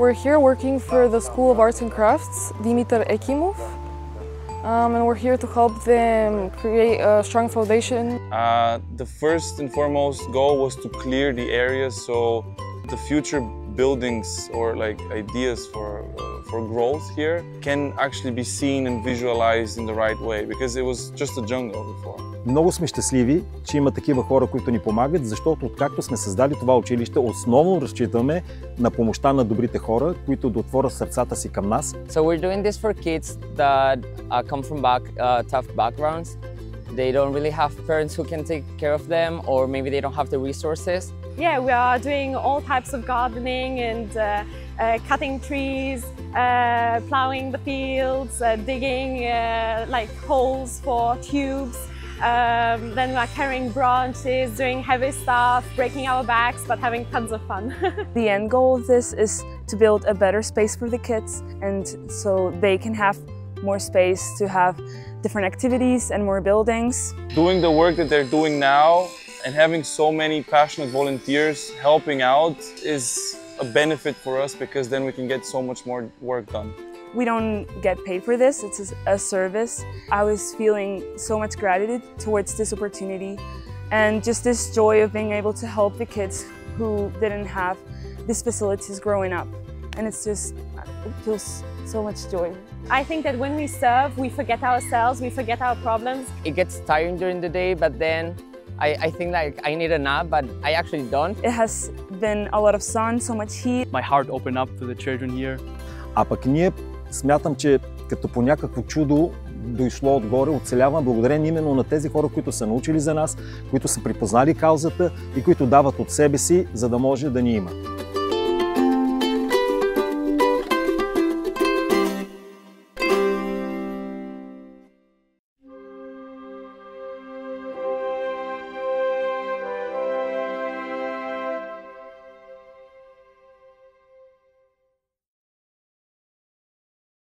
We're here working for the School of Arts and Crafts, Dimitar Ekimov, and we're here to help them create a strong foundation. The first and foremost goal was to clear the areas so the future buildings or like ideas for growth here can actually be seen and visualized in the right way, because it was just a jungle before. Много сме щастливи, че има такива хора, които ни помагат, защото откакто сме създали това училище, основно разчитаме на помощта на добрите хора, които да отворят сърцата си към нас. So we're doing this for kids that come from tough backgrounds. They don't really have parents who can take care of them, or maybe they don't have the resources. Yeah, we are doing all types of gardening and cutting trees, plowing the fields, digging like holes for tubes. Then we are carrying branches, doing heavy stuff, breaking our backs, but having tons of fun. The end goal of this is to build a better space for the kids, and so they can have more space to have different activities and more buildings. Doing the work that they're doing now and having so many passionate volunteers helping out is a benefit for us, because then we can get so much more work done. We don't get paid for this, it's a service. I was feeling so much gratitude towards this opportunity and just this joy of being able to help the kids who didn't have these facilities growing up. And it feels so much joy. I think that when we serve, we forget ourselves, we forget our problems. It gets tiring during the day, but then I think like I need a nap, but I actually don't. It has been a lot of sun, so much heat. My heart opened up to the children here. А пък ние смятам, че като по някакво чудо дошло отгоре, оцелявам благодарение именно на тези хора, които са научили за нас, които са припознали каузата и които дават от себе си, за да може да ни има.